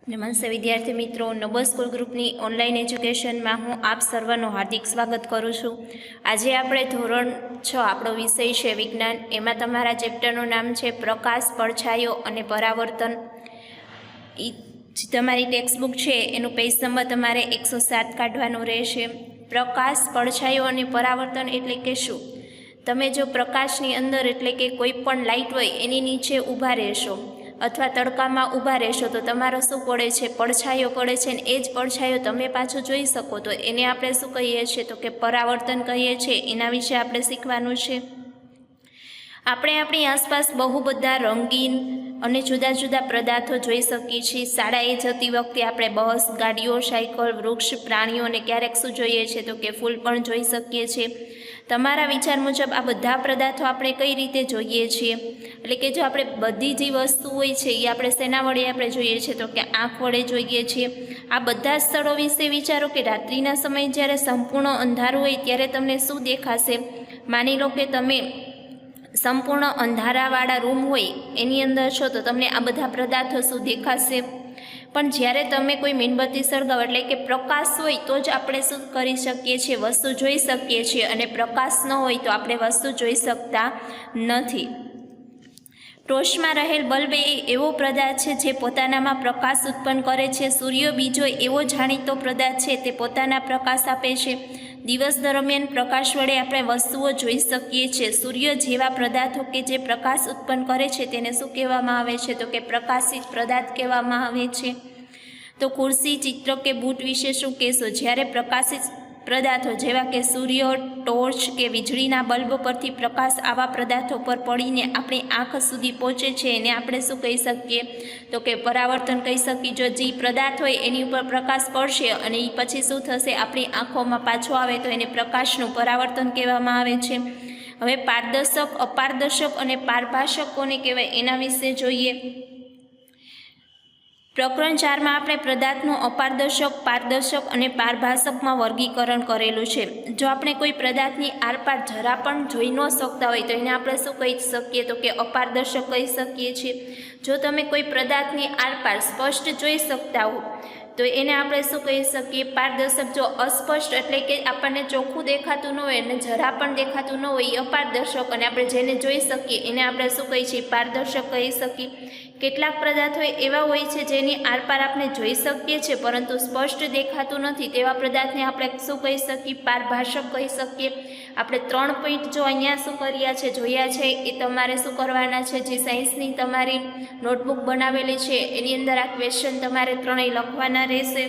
નમસ્તે વિદ્યાર્થી મિત્રો, નબો સ્કૂલ ગ્રુપની ઓનલાઈન એજ્યુકેશનમાં હું આપ સર્વનું હાર્દિક સ્વાગત કરું છું। આજે આપણે ધોરણ 6 આપણો વિષય છે વિજ્ઞાન। એમાં તમારા ચેપ્ટરનું નામ છે પ્રકાશ, પડછાયો અને પરાવર્તન। તમારી ટેક્સ્ટબુક છે એનું પેજ નંબર તમારે 107 કાઢવાનું રહેશે। પ્રકાશ, પડછાયો અને પરાવર્તન એટલે કે શું? તમે જો પ્રકાશની અંદર એટલે કે કોઈ પણ લાઇટ હોય એની નીચે ઊભા રહેશો અથવા તડકામાં ઊભા રહેશો તો તમારો શું પડે છે? પડછાયો પડે છે, ને એ જ પડછાયો તમે પાછો જોઈ શકો તો એને આપણે શું કહીએ છીએ? તો કે પરાવર્તન કહીએ છીએ। એના વિશે આપણે શીખવાનું છે। આપણે આપણી આસપાસ બહુ બધા રંગીન અને જુદા જુદા પદાર્થો જોઈ શકીએ છીએ। શાળાએ જતી વખતે આપણે બસ, ગાડીઓ, સાયકલ, વૃક્ષ, પ્રાણીઓ અને ક્યારેક શું જોઈએ છે? તો કે ફૂલ પણ જોઈ શકીએ છીએ। તમારા વિચાર મુજબ આ બધા પદાર્થો આપણે કઈ રીતે જોઈએ છીએ? એટલે કે જો આપણે બધી જે વસ્તુ હોય છે એ આપણે શેના વડે આપણે જોઈએ છીએ? તો કે આંખ વડે જોઈએ છીએ। આ બધા સ્થળો વિશે વિચારો કે રાત્રિના સમયે જ્યારે સંપૂર્ણ અંધારું હોય ત્યારે તમને શું દેખાશે? માની લો કે તમે સંપૂર્ણ અંધારાવાળા રૂમ હોય એની અંદર છો તો તમને આ બધા પદાર્થો શું દેખાશે? પણ જ્યારે તમે કોઈ મીણબત્તી સળગાવો એટલે કે પ્રકાશ હોય તો જ આપણે શું કરી શકીએ છીએ? વસ્તુ જોઈ શકીએ છીએ। અને પ્રકાશ ન હોય તો આપણે વસ્તુ જોઈ શકતા નથી। ટોચમાં રહેલ બલ્બ એ એવો પદાર્થ છે જે પોતાનામાં પ્રકાશ ઉત્પન્ન કરે છે। સૂર્ય બીજો એવો જાણીતો પદાર્થ છે તે પોતાના પ્રકાશ આપે છે। દિવસ દરમિયાન પ્રકાશ વડે આપણે વસ્તુઓ જોઈ શકીએ છીએ। સૂર્ય જેવા પદાર્થો કે જે પ્રકાશ ઉત્પન્ન કરે છે તેને શું કહેવામાં આવે છે? તો કે પ્રકાશિત પદાર્થ કહેવામાં આવે છે। તો ખુરશી, ચિત્ર કે બૂટ વિશે શું કહેશો? જ્યારે પ્રકાશિત પદાર્થો જેવા કે સૂર્ય, ટોર્ચ કે વીજળીના બલ્બ પરથી પ્રકાશ આવા પદાર્થો પર પડીને આપણી આંખ સુધી પહોંચે છે એને આપણે શું કહી શકીએ? તો કે પરાવર્તન કહી શકીએ। જો જે પદાર્થ હોય એની ઉપર પ્રકાશ પડશે અને એ પછી શું થશે? આપણી આંખોમાં પાછો આવે તો એને પ્રકાશનું પરાવર્તન કહેવામાં આવે છે। હવે પારદર્શક, અપારદર્શક અને પારભાષક કોને કહેવાય એના વિશે જોઈએ। પ્રકરણ 4માં આપણે પદાર્થનું અપારદર્શક, પારદર્શક અને પારભાષકમાં વર્ગીકરણ કરેલું છે। જો આપણે કોઈ પદાર્થની આરપાર જરા પણ જોઈ ન શકતા હોય તો એને આપણે શું કહી શકીએ? તો કે અપારદર્શક કહી શકીએ છીએ। જો તમે કોઈ પદાર્થની આરપાર સ્પષ્ટ જોઈ શકતા હો તો એને આપણે શું કહી શકીએ? પારદર્શક। જો અસ્પષ્ટ એટલે કે આપણને ચોખ્ખું દેખાતું ન હોય અને જરા પણ દેખાતું ન હોય એ અપારદર્શક, અને આપણે જેને જોઈ શકીએ એને આપણે શું કહીએ છીએ? પારદર્શક કહી શકીએ। કેટલાક પદાર્થો એવા હોય છે જેની આરપાર આપણે જોઈ શકીએ છીએ પરંતુ સ્પષ્ટ દેખાતું નથી, તેવા પદાર્થને આપણે શું કહી શકીએ? પારભાષક કહી શકીએ। આપણે 3 પોઈન્ટ જો અહીંયા શું કર્યા છે, જોયા છે, એ તમારે શું કરવાના છે? જે સાયન્સની તમારી નોટબુક બનાવેલી છે એની અંદર આ ક્વેશ્ચન તમારે 3 લખવાના રહેશે।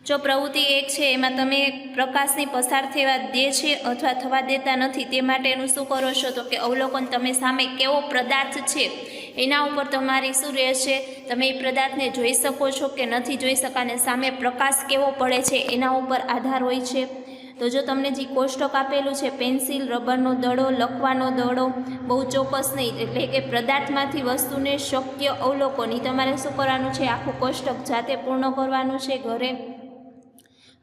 જો પ્રવૃત્તિ 1 છે એમાં તમે પ્રકાશની પસાર થવા દે છે અથવા થવા દેતા નથી તે માટેનું શું કરો છો? તો કે અવલોકન। તમે સામે કેવો પદાર્થ છે એના ઉપર તમારી શું રહેશે? તમે એ પદાર્થને જોઈ શકો છો કે નથી જોઈ શકાને સામે પ્રકાશ કેવો પડે છે એના ઉપર આધાર હોય છે। તો જો તમને જે કોષ્ટક આપેલું છે પેન્સિલ, રબરનો દડો, લખવાનો દડો, બહુ ચોક્કસ નહીં એટલે કે પદાર્થમાંથી વસ્તુને શક્ય અવલોકન, એ તમારે શું કરવાનું છે? આખું કોષ્ટક જાતે પૂર્ણ કરવાનું છે ઘરે।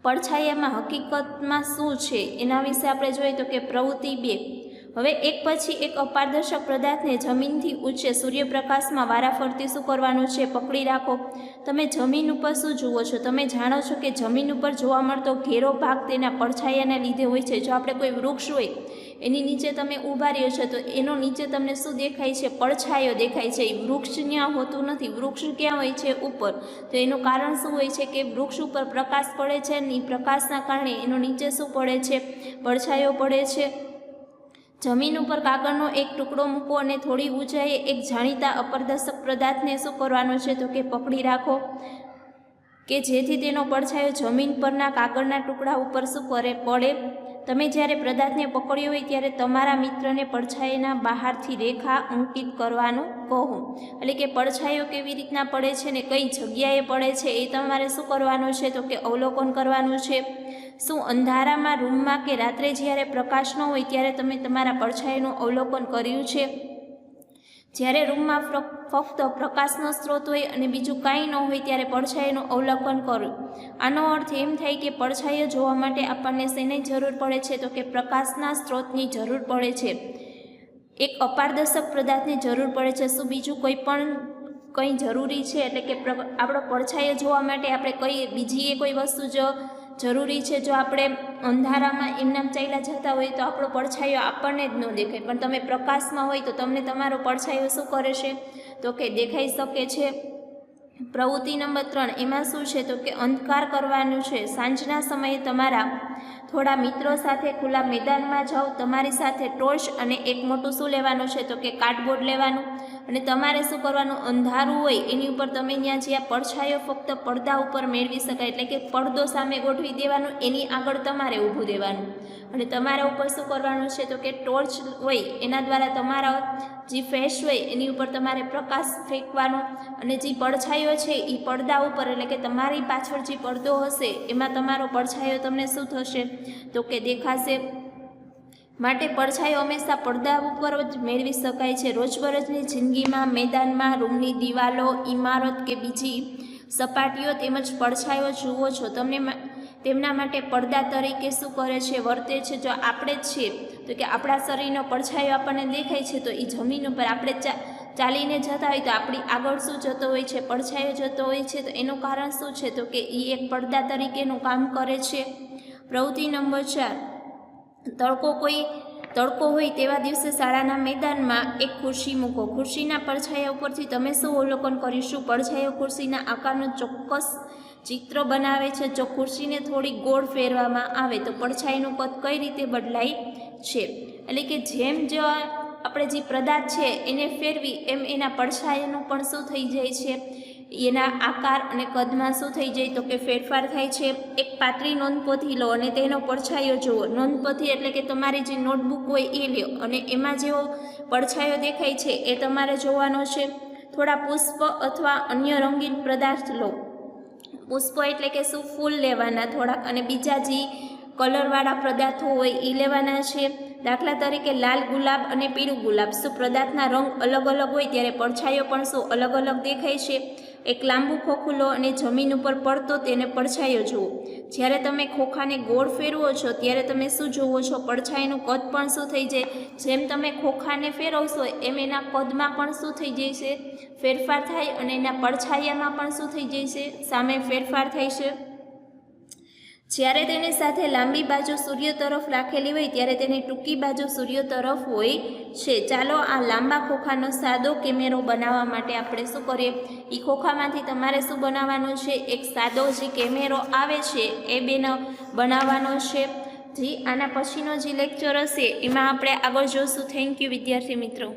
પડછાયામાં હકીકતમાં શું છે એના વિશે આપણે જોઈએ તો કે પ્રવૃત્તિ 2। હવે એક પછી એક અપારદર્શક પદાર્થને જમીનથી ઊંચે સૂર્યપ્રકાશમાં વારાફરતી શું કરવાનું છે? પકડી રાખો। તમે જમીન ઉપર શું જુઓ છો? તમે જાણો છો કે જમીન ઉપર જોવા મળતો ઘેરો ભાગ તેના પડછાયાને લીધે હોય છે। જો આપણે કોઈ વૃક્ષ હોય એની નીચે તમે ઊભા રહ્યો છો તો એનો નીચે તમને શું દેખાય છે? પડછાયો દેખાય છે। એ વૃક્ષ ત્યાં હોતું નથી, વૃક્ષ ક્યાં હોય છે? ઉપર। તો એનું કારણ શું હોય છે? કે વૃક્ષ ઉપર પ્રકાશ પડે છે અને એ પ્રકાશના કારણે એનો નીચે શું પડે છે? પડછાયો પડે છે। જમીન ઉપર કાગળનો એક ટુકડો મૂકો અને થોડી ઊંચાઈએ એક જાણીતા અપારદર્શક પદાર્થને શું કરવાનો છે? તો કે પકડી રાખો કે જેથી તેનો પડછાયો જમીન પરના કાગળના ટુકડા ઉપર શું પડે। તમે જ્યારે પદાર્થને પકડ્યો હોય ત્યારે તમારા મિત્રને પડછાયાના બહારથી રેખા અંકિત કરવાનું કહો। એટલે કે પડછાયો કેવી રીતના પડે છે ને કઈ જગ્યાએ પડે છે એ તમારે શું કરવાનું છે? તો કે અવલોકન કરવાનું છે। શું અંધારામાં રૂમમાં કે રાત્રે જ્યારે પ્રકાશ ન હોય ત્યારે તમે તમારા પડછાયાનું અવલોકન કર્યું છે? જ્યારે રૂમમાં ફક્ત પ્રકાશનો સ્ત્રોત હોય અને બીજું કાંઈ ન હોય ત્યારે પડછાયાનું અવલોકન કરો। આનો અર્થ એમ થાય કે પડછાયો જોવા માટે આપણને શેની જરૂર પડે છે? તો કે પ્રકાશના સ્ત્રોતની જરૂર પડે છે। એક અપારદર્શક પદાર્થની જરૂર પડે છે। શું બીજું કોઈ પણ કંઈ જરૂરી છે, એટલે કે આપણો પડછાયો જોવા માટે આપણે બીજી કોઈ વસ્તુ જો જરૂરી છે. જો આપણે અંધારામાં એમનામ ચાલ્યા જતા હોય તો આપણો પડછાયો આપણને જ ન દેખાય, પણ તમે પ્રકાશમાં હોય તો તમને તમારો પડછાયો શું કરે છે, તો કે દેખાઈ શકે છે. પ્રવૃત્તિ નંબર 3 એમાં શું છે, તો કે અંધકાર કરવાનું છે. સાંજના સમયે તમારા થોડા મિત્રો સાથે ખુલ્લા મેદાનમાં જાઓ. તમારી સાથે ટોર્ચ અને એક મોટું શું લેવાનું છે, તો કે કાર્ડબોર્ડ લેવાનું, અને તમારે શું કરવાનું, અંધારું હોય એની ઉપર તમે ત્યાં જ્યાં પડછાયો ફક્ત પડદા ઉપર મેળવી શકાય, એટલે કે પડદો સામે ગોઠવી દેવાનો, એની આગળ તમારે ઊભું દેવાનું, અને તમારા ઉપર શું કરવાનું છે, તો કે ટોર્ચ હોય એના દ્વારા તમારા જે ફેસ હોય એની ઉપર તમારે પ્રકાશ ફેંકવાનો, અને જે પડછાયો છે એ પડદા ઉપર, એટલે કે તમારી પાછળ જે પડદો હશે એમાં તમારો પડછાયો તમને શું થશે, તો કે દેખાશે. માટે પડછાયો હંમેશા પડદા ઉપર જ મેળવી શકાય છે. રોજબરોજની જિંદગીમાં મેદાનમાં, રૂમની દિવાલો, ઇમારત કે બીજી સપાટીઓ તેમજ પડછાયો જુઓ છો, તમને તેમના માટે પડદા તરીકે શું કરે છે, વર્તે છે. જો આપણે જ છીએ તો કે આપણા શરીરનો પડછાયો આપણને દેખાય છે, તો એ જમીન ઉપર આપણે ચાલીને જતા હોય તો આપણી આગળ શું જતો હોય છે, પડછાયો જતો હોય છે. તો એનું કારણ શું છે, તો કે એ એક પડદા તરીકેનું કામ કરે છે. પ્રવૃત્તિ નંબર 4 તડકો હોય તેવા દિવસે શાળાના મેદાનમાં એક ખુરશી મૂકો. ખુરશીના પડછાયા ઉપરથી તમે શું અવલોકન કરીશું, પડછાયો ખુરશીના આકારનું ચોક્કસ ચિત્ર બનાવે છે. જો ખુરશીને થોડી ગોળ ફેરવામાં આવે તો પડછાયાનું કદ કઈ રીતે બદલાય છે, એટલે કે જેમ જો આપણે જે પદાર્થ છે એને ફેરવી એમ એના પડછાયાનું પણ શું થઈ જાય છે, એના આકાર અને કદમાં શું થઈ જાય, તો કે ફેરફાર થાય છે. એક પાતળી નોંધપોથી લો અને તેનો પડછાયો જુઓ. નોંધપોથી એટલે કે તમારી જે નોટબુક હોય એ લો, અને એમાં જેવો પડછાયો દેખાય છે એ તમારે જોવાનો છે. થોડા પુષ્પ અથવા અન્ય રંગીન પદાર્થ લો. પુષ્પો એટલે કે શું, ફૂલ લેવાના થોડાક, અને બીજા જે કલરવાળા પદાર્થો હોય એ લેવાના છે. દાખલા તરીકે લાલ ગુલાબ અને પીળું ગુલાબ. શું પદાર્થના રંગ અલગ અલગ હોય ત્યારે પડછાયો પણ શું અલગ અલગ દેખાય છે. એક લાંબુ ખોખું લો અને જમીન ઉપર પડતો તેને પડછાયો જુઓ. જ્યારે તમે ખોખાને ગોળ ફેરવો છો ત્યારે તમે શું જુઓ છો, પડછાયાનું કદ પણ શું થઈ જાય, જેમ તમે ખોખાને ફેરવશો એમ એના કદમાં પણ શું થઈ જાય છે, ફેરફાર થાય, અને એના પડછાયામાં પણ શું થઈ જાય છે, સામે ફેરફાર થાય છે. જ્યારે તેની સાથે લાંબી બાજુ સૂર્ય તરફ રાખેલી હોય ત્યારે તેની ટૂંકી બાજુ સૂર્ય તરફ હોય છે. ચાલો આ લાંબા ખોખાનો સાદો કેમેરો બનાવવા માટે આપણે શું કરીએ, એ ખોખામાંથી તમારે શું બનાવવાનું છે, એક સાદો જે કેમેરો આવે છે એ બનાવવાનો છે. જે આના પછીનો જે લેક્ચર હશે એમાં આપણે આગળ જોઈશું. થેન્ક યુ વિદ્યાર્થી મિત્રો.